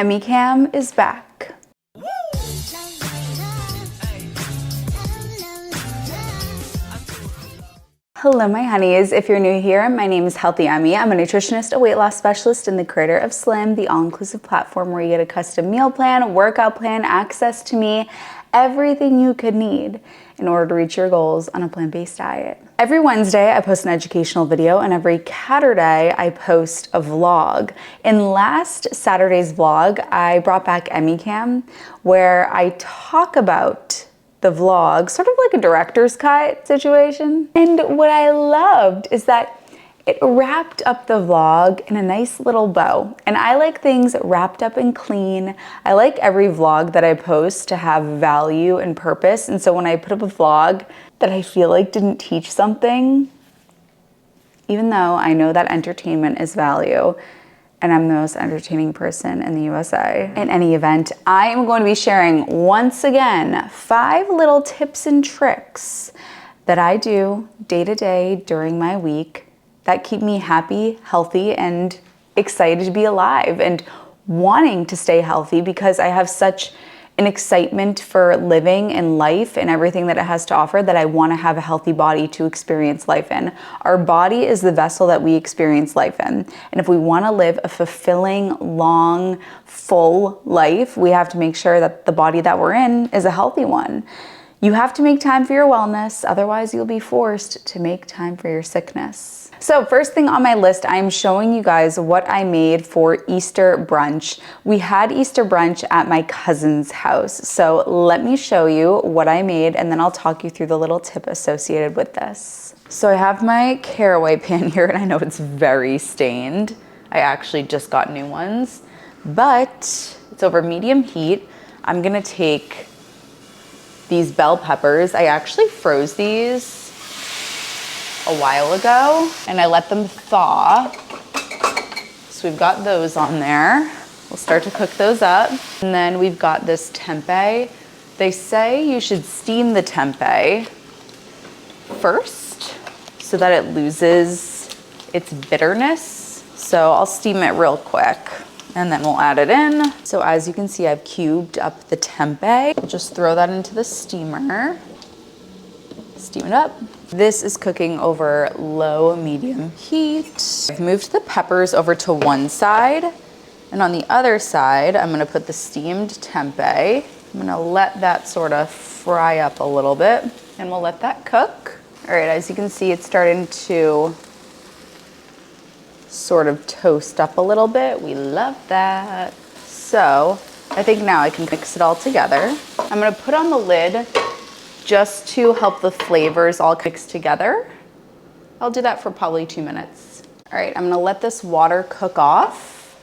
Emmy Cam is back. Hello, my honeys. If you're new here, my name is Healthy Emmie. I'm a nutritionist, a weight loss specialist, and the creator of Slim, the all-inclusive platform where you get a custom meal plan, workout plan, access to me, everything you could need in order to reach your goals on a plant-based diet. Every Wednesday, I post an educational video, and every Catterday, I post a vlog. In last Saturday's vlog, I brought back Emmy Cam, where I talk about the vlog, sort of like a director's cut situation. And what I loved is that it wrapped up the vlog in a nice little bow. And I like things wrapped up and clean. I like every vlog that I post to have value and purpose. And so when I put up a vlog that I feel like didn't teach something, even though I know that entertainment is value, and I'm the most entertaining person in the USA. In any event, I am going to be sharing, once again, 5 little tips and tricks that I do day to day during my week that keep me happy, healthy, and excited to be alive and wanting to stay healthy because I have such an excitement for living and life and everything that it has to offer that I want to have a healthy body to experience life in. Our body is the vessel that we experience life in. And if we want to live a fulfilling, long, full life, we have to make sure that the body that we're in is a healthy one. You have to make time for your wellness, otherwise you'll be forced to make time for your sickness. So first thing on my list, I'm showing you guys what I made for Easter brunch. We had Easter brunch at my cousin's house. So let me show you what I made and then I'll talk you through the little tip associated with this. So I have my caraway pan here and I know it's very stained. I actually just got new ones, but it's over medium heat. I'm gonna take these bell peppers. I actually froze these a while ago and I let them thaw. So we've got those on there. We'll start to cook those up. And then we've got this tempeh. They say you should steam the tempeh first so that it loses its bitterness. So I'll steam it real quick and then we'll add it in. So as you can see, I've cubed up the tempeh. I'll just throw that into the steamer. Steam it up. This is cooking over low medium heat. I've moved the peppers over to one side, and on the other side, I'm gonna put the steamed tempeh. I'm gonna let that sort of fry up a little bit, and we'll let that cook. All right, as you can see, it's starting to sort of toast up a little bit. We love that. So I think now I can mix it all together. I'm gonna put on the lid just to help the flavors all mix together. I'll do that for probably 2 minutes. All right, I'm gonna let this water cook off.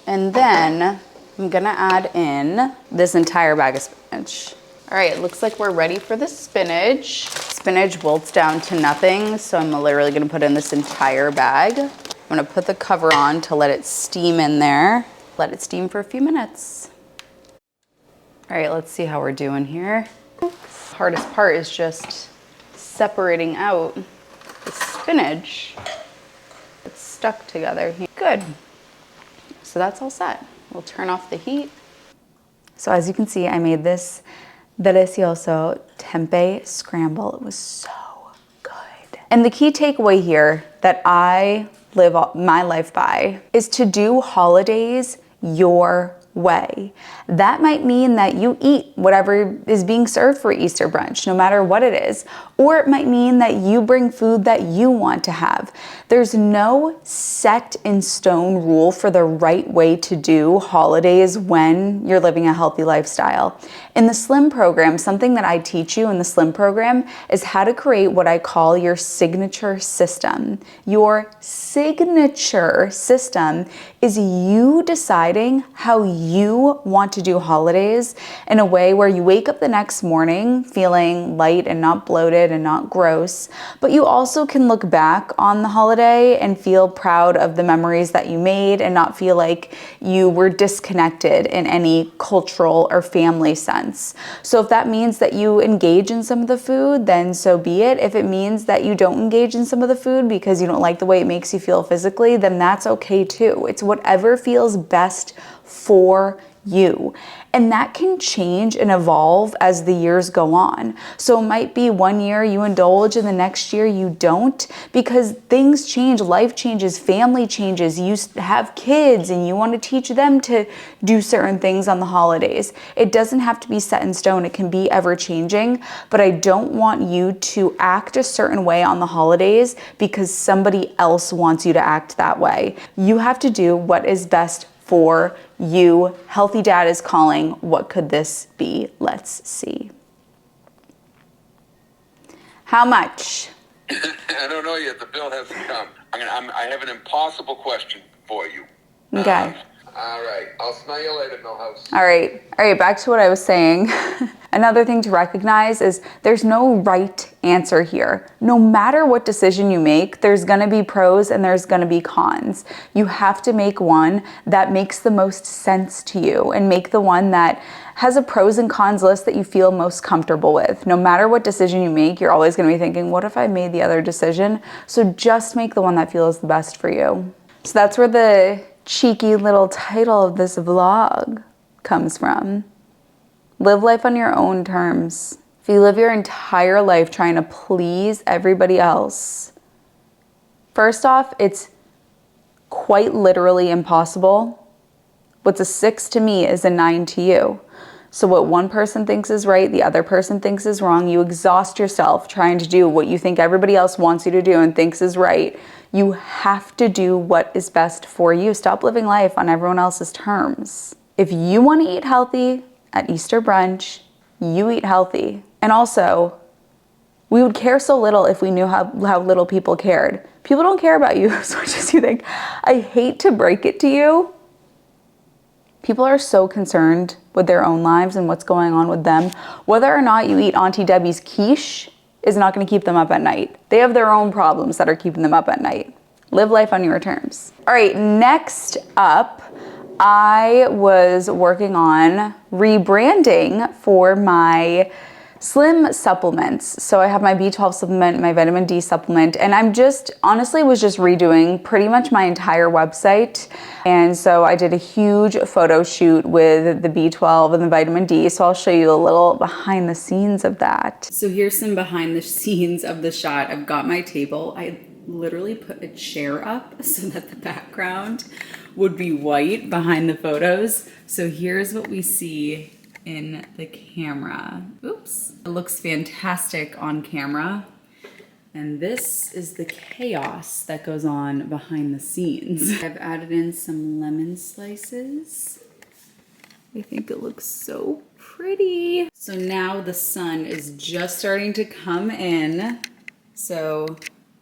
And then I'm gonna add in this entire bag of spinach. All right, it looks like we're ready for the spinach. Spinach wilts down to nothing, so I'm literally gonna put in this entire bag. I'm gonna put the cover on to let it steam in there. Let it steam for a few minutes. All right, let's see how we're doing here. The hardest part is just separating out the spinach. It's stuck together here. Good. So that's all set. We'll turn off the heat. So as you can see, I made this delicioso tempeh scramble. It was so good. And the key takeaway here that I live my life by is to do holidays your way. That might mean that you eat whatever is being served for Easter brunch, no matter what it is. Or it might mean that you bring food that you want to have. There's no set in stone rule for the right way to do holidays when you're living a healthy lifestyle. In the Slim program, something that I teach you in the Slim program is how to create what I call your signature system. Your signature system is you deciding how you want to do holidays in a way where you wake up the next morning feeling light and not bloated and not gross, but you also can look back on the holiday and feel proud of the memories that you made and not feel like you were disconnected in any cultural or family sense. So if that means that you engage in some of the food, then so be it. If it means that you don't engage in some of the food because you don't like the way it makes you feel physically, then that's okay too. It's whatever feels best for you. And that can change and evolve as the years go on. So it might be one year you indulge and the next year you don't, because things change, life changes, family changes. You have kids and you want to teach them to do certain things on the holidays. It doesn't have to be set in stone. It can be ever changing, but I don't want you to act a certain way on the holidays because somebody else wants you to act that way. You have to do what is best for you. Healthy Dad is calling. What could this be? Let's see. How much? I don't know yet. The bill hasn't come. I have an impossible question for you. Okay. All right. I'll smell you later, Millhouse. All right, back to what I was saying. Another thing to recognize is there's no right answer here. No matter what decision you make, there's gonna be pros and there's gonna be cons. You have to make one that makes the most sense to you and make the one that has a pros and cons list that you feel most comfortable with. No matter what decision you make, you're always gonna be thinking, what if I made the other decision? So just make the one that feels the best for you. So that's where the cheeky little title of this vlog comes from. Live life on your own terms. If you live your entire life trying to please everybody else, first off, it's quite literally impossible. What's a 6 to me is a 9 to you. So what one person thinks is right, the other person thinks is wrong. You exhaust yourself trying to do what you think everybody else wants you to do and thinks is right. You have to do what is best for you. Stop living life on everyone else's terms. If you want to eat healthy at Easter brunch, you eat healthy. And also, we would care so little if we knew how little people cared. People don't care about you as much as you think. I hate to break it to you. People are so concerned with their own lives and what's going on with them. Whether or not you eat Auntie Debbie's quiche is not going to keep them up at night. They have their own problems that are keeping them up at night. Live life on your terms. All right, next up, I was working on rebranding for my Slim supplements. So I have my B12 supplement, my vitamin D supplement, and I'm just, honestly was just redoing pretty much my entire website. And so I did a huge photo shoot with the B12 and the vitamin D. So I'll show you a little behind the scenes of that. So here's some behind the scenes of the shot. I've got my table. I literally put a chair up so that the background would be white behind the photos. So here's what we see in the camera. Oops. It looks fantastic on camera. And this is the chaos that goes on behind the scenes. I've added in some lemon slices. I think it looks so pretty. So now the sun is just starting to come in. So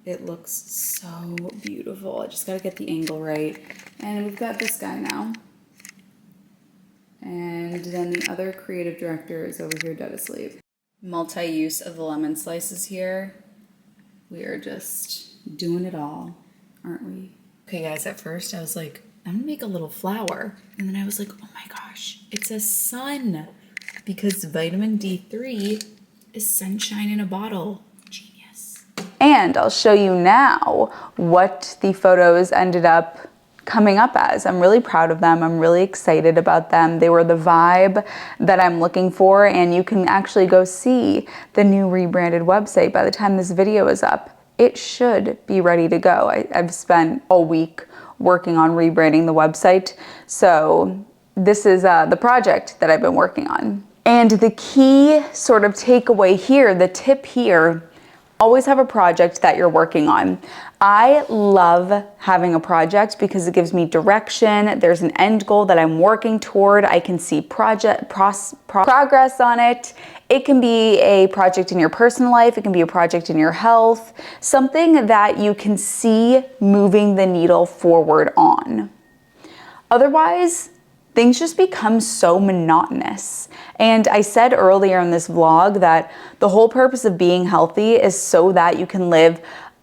it looks so beautiful. I just gotta get the angle right. And we've got this guy now. And then the other creative director is over here dead asleep. Multi-use of the lemon slices here. We are just doing it all, aren't we? Okay guys, at first I was like, I'm gonna make a little flower. And then I was like, oh my gosh, it's a sun. Because vitamin D3 is sunshine in a bottle. Genius. And I'll show you now what the photos ended up coming up as. I'm really proud of them. I'm really excited about them. They were the vibe that I'm looking for, and you can actually go see the new rebranded website by the time this video is up. It should be ready to go. I've spent all week working on rebranding the website, so this is the project that I've been working on. And the key sort of takeaway here, the tip here, always have a project that you're working on. I love having a project because it gives me direction. There's an end goal that I'm working toward. I can see progress on it. It can be a project in your personal life. It can be a project in your health. Something that you can see moving the needle forward on. Otherwise, things just become so monotonous. And I said earlier in this vlog that the whole purpose of being healthy is so that you can live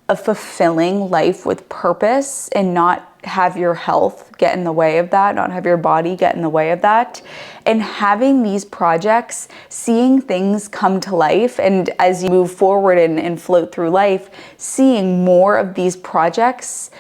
a fulfilling life with purpose and not have your health get in the way of that, not have your body get in the way of that. And having these projects, seeing things come to life, and as you move forward and float through life, seeing more of these projects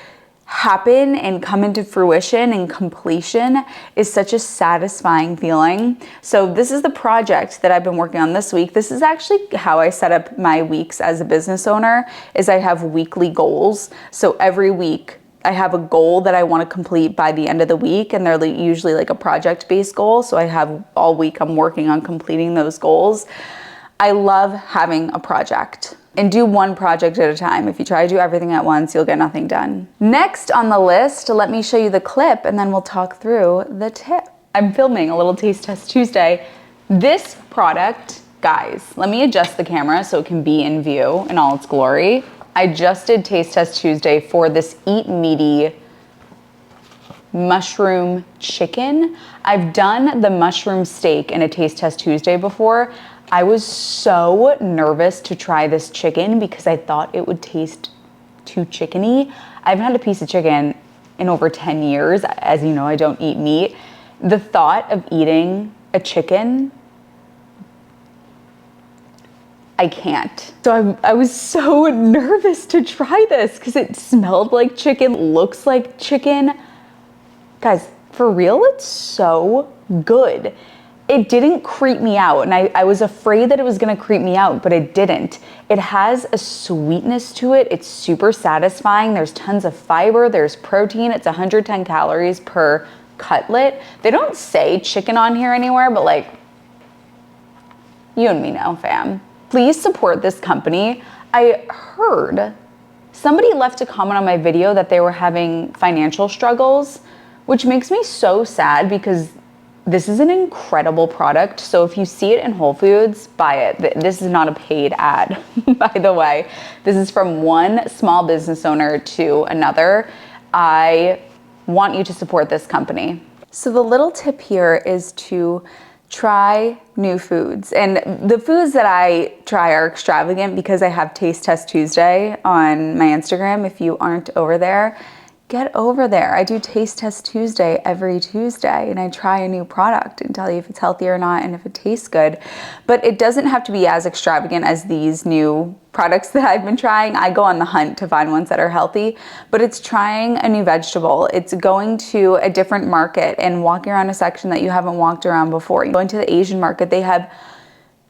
happen and come into fruition and completion is such a satisfying feeling. So this is the project that I've been working on this week. This is actually how I set up my weeks as a business owner, is I have weekly goals. So every week I have a goal that I want to complete by the end of the week, and they're usually like a project-based goal. So I have all week I'm working on completing those goals. I love having a project. And do one project at a time. If you try to do everything at once, you'll get nothing done. Next on the list, let me show you the clip and then we'll talk through the tip. I'm filming a little Taste Test Tuesday. This product, guys, let me adjust the camera so it can be in view in all its glory. I just did Taste Test Tuesday for this Eat Meaty mushroom chicken. I've done the mushroom steak in a Taste Test Tuesday before. I was so nervous to try this chicken because I thought it would taste too chickeny. I haven't had a piece of chicken in over 10 years. As you know, I don't eat meat. The thought of eating a chicken, I can't. So I was so nervous to try this because it smelled like chicken, looks like chicken. Guys, for real, it's so good. It didn't creep me out, and I was afraid that it was gonna creep me out, but it didn't. It has a sweetness to it. It's super satisfying. There's tons of fiber, there's protein. It's 110 calories per cutlet. They don't say chicken on here anywhere, but like, you and me know, fam. Please support this company. I heard somebody left a comment on my video that they were having financial struggles, which makes me so sad because this is an incredible product. So if you see it in Whole Foods, buy it. This is not a paid ad, by the way. This is from one small business owner to another. I want you to support this company. So the little tip here is to try new foods. And the foods that I try are extravagant because I have Taste Test Tuesday on my Instagram. If you aren't over there, get over there. I do Taste Test Tuesday every Tuesday, and I try a new product and tell you if it's healthy or not and if it tastes good. But it doesn't have to be as extravagant as these new products that I've been trying. I go on the hunt to find ones that are healthy, but it's trying a new vegetable. It's going to a different market and walking around a section that you haven't walked around before. You go into the Asian market, they have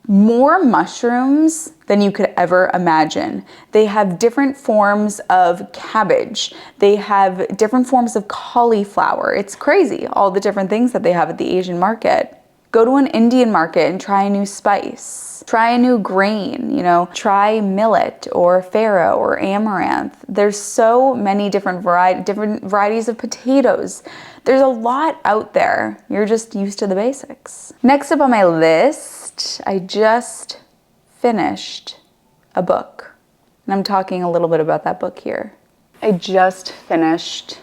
more mushrooms than you could ever imagine. They have different forms of cabbage. They have different forms of cauliflower. It's crazy, all the different things that they have at the Asian market. Go to an Indian market and try a new spice. Try a new grain, try millet or farro or amaranth. There's so many different varieties of potatoes. There's a lot out there. You're just used to the basics. Next up on my list, I just finished a book. And I'm talking a little bit about that book here. I just finished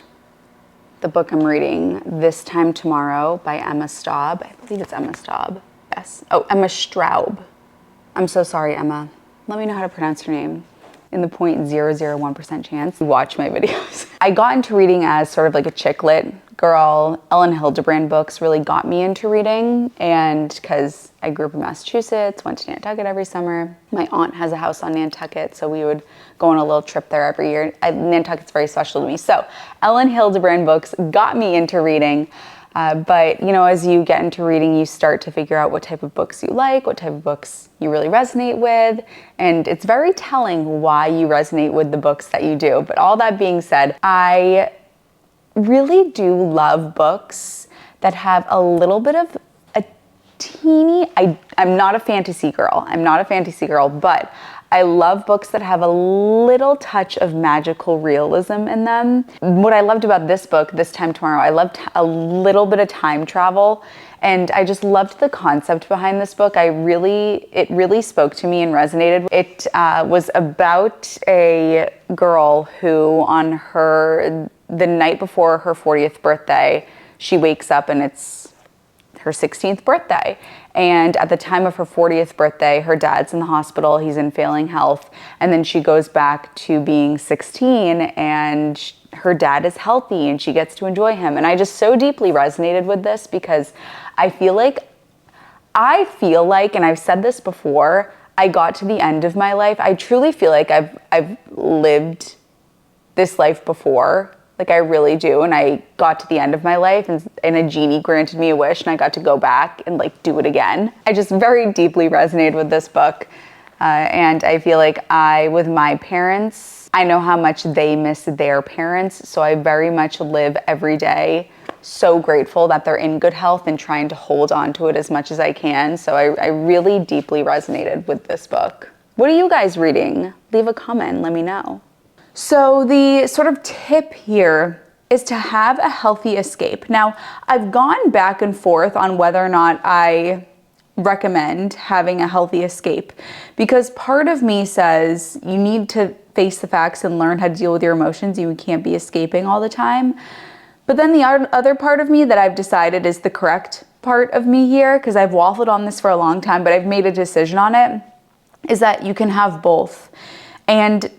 the book I'm reading, This Time Tomorrow by Emma Staub. I believe it's Emma Staub. Yes. Oh, Emma Straub. I'm so sorry, Emma. Let me know how to pronounce your name. In the 0.001% chance you watch my videos. I got into reading as sort of like a chick lit girl. Ellen Hildebrand books really got me into reading, and because I grew up in Massachusetts, went to Nantucket every summer. My aunt has a house on Nantucket, so we would go on a little trip there every year. Nantucket's very special to me. So Ellen Hildebrand books got me into reading. But as you get into reading, you start to figure out what type of books you like, what type of books you really resonate with, and it's very telling why you resonate with the books that you do. But all that being said, I really do love books that have a little bit of a teeny, I'm not a fantasy girl. But I love books that have a little touch of magical realism in them. What I loved about this book, This Time Tomorrow, I loved a little bit of time travel, and I just loved the concept behind this book. It really spoke to me and resonated. It was about a girl who on the night before her 40th birthday, she wakes up and it's her 16th birthday. And at the time of her 40th birthday, her dad's in the hospital, he's in failing health. And then she goes back to being 16 and her dad is healthy and she gets to enjoy him. And I just so deeply resonated with this because I feel like, and I've said this before, I got to the end of my life. I truly feel like I've lived this life before. Like I really do. And I got to the end of my life and a genie granted me a wish and I got to go back and like do it again. I just very deeply resonated with this book. And I feel like with my parents, I know how much they miss their parents. So I very much live every day so grateful that they're in good health and trying to hold on to it as much as I can. So I really deeply resonated with this book. What are you guys reading? Leave a comment, let me know. So the sort of tip here is to have a healthy escape. Now, I've gone back and forth on whether or not I recommend having a healthy escape because part of me says you need to face the facts and learn how to deal with your emotions. You can't be escaping all the time. But then the other part of me that I've decided is the correct part of me here, because I've waffled on this for a long time, but I've made a decision on it, is that you can have both. And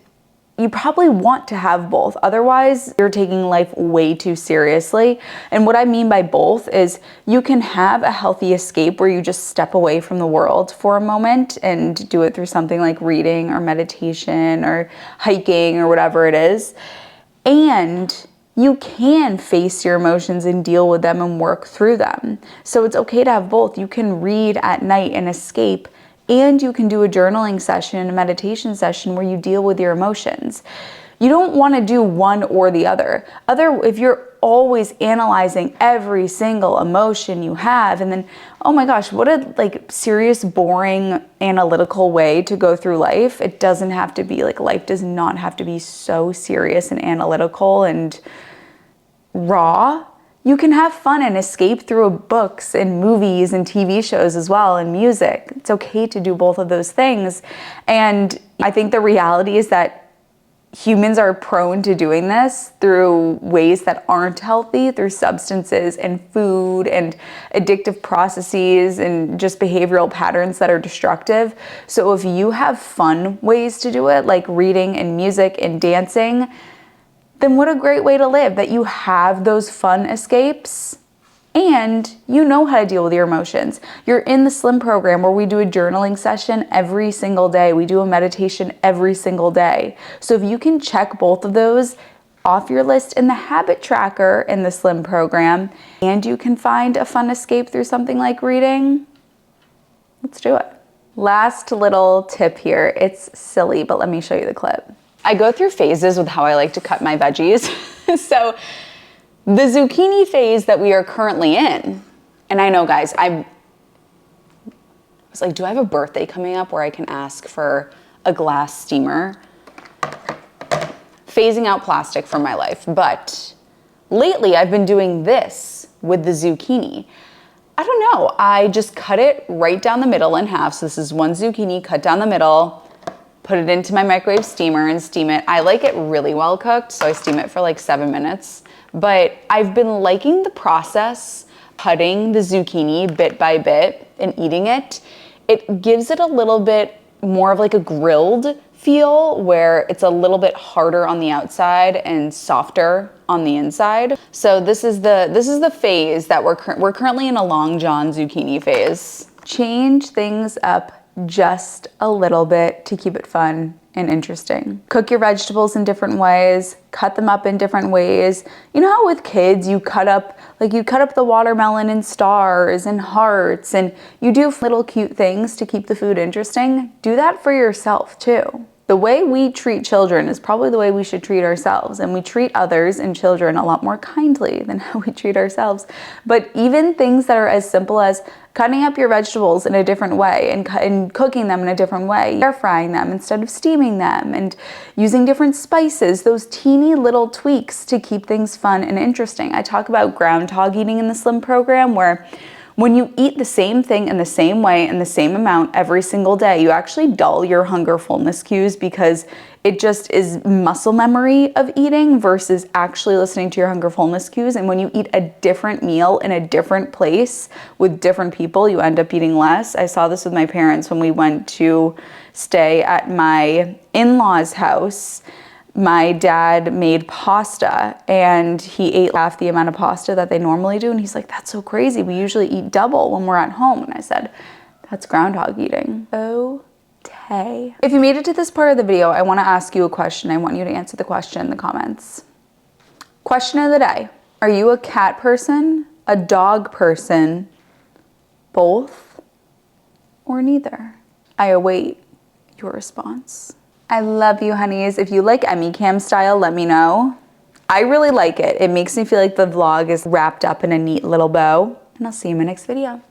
you probably want to have both. Otherwise, you're taking life way too seriously. And what I mean by both is you can have a healthy escape where you just step away from the world for a moment and do it through something like reading or meditation or hiking or whatever it is. And you can face your emotions and deal with them and work through them. So it's okay to have both. You can read at night and escape, and you can do a journaling session, a meditation session where you deal with your emotions. You don't want to do one or the other. If you're always analyzing every single emotion you have, and then, oh my gosh, what a serious, boring, analytical way to go through life. It doesn't have to be life does not have to be so serious and analytical and raw. You can have fun and escape through books and movies and TV shows as well, and music. It's okay to do both of those things. And I think the reality is that humans are prone to doing this through ways that aren't healthy, through substances and food and addictive processes and just behavioral patterns that are destructive. So if you have fun ways to do it, like reading and music and dancing, then what a great way to live, that you have those fun escapes and you know how to deal with your emotions. You're in the Slim program where we do a journaling session every single day. We do a meditation every single day. So if you can check both of those off your list in the habit tracker in the Slim program, and you can find a fun escape through something like reading, let's do it. Last little tip here. It's silly, but let me show you the clip. I go through phases with how I like to cut my veggies. So the zucchini phase that we are currently in, and I know guys, I was like, do I have a birthday coming up where I can ask for a glass steamer? Phasing out plastic from my life. But lately I've been doing this with the zucchini. I don't know, I just cut it right down the middle in half. So this is one zucchini cut down the middle, put it into my microwave steamer and steam it. I like it really well cooked, so I steam it for 7 minutes. But I've been liking the process, cutting the zucchini bit by bit and eating it. It gives it a little bit more of a grilled feel, where it's a little bit harder on the outside and softer on the inside. So this is the phase that we're currently in, a Long John zucchini phase. Change things up just a little bit to keep it fun and interesting. Cook your vegetables in different ways, cut them up in different ways. You know how with kids you cut up the watermelon in stars and hearts, and you do little cute things to keep the food interesting? Do that for yourself too. The way we treat children is probably the way we should treat ourselves, and we treat others and children a lot more kindly than how we treat ourselves. But even things that are as simple as cutting up your vegetables in a different way and cooking them in a different way, air frying them instead of steaming them, and using different spices, those teeny little tweaks to keep things fun and interesting. I talk about groundhog eating in the Slim program, where When you eat the same thing in the same way in the same amount every single day, you actually dull your hunger fullness cues because it just is muscle memory of eating versus actually listening to your hunger fullness cues. And when you eat a different meal in a different place with different people, you end up eating less. I saw this with my parents when we went to stay at my in-laws' house. My dad made pasta and he ate half the amount of pasta that they normally do. And he's like, that's so crazy. We usually eat double when we're at home. And I said, that's groundhog eating. Okay. If you made it to this part of the video, I want to ask you a question. I want you to answer the question in the comments. Question of the day. Are you a cat person, a dog person, both, or neither? I await your response. I love you, honeys. If you like Emmy Cam style, let me know. I really like it. It makes me feel like the vlog is wrapped up in a neat little bow. And I'll see you in my next video.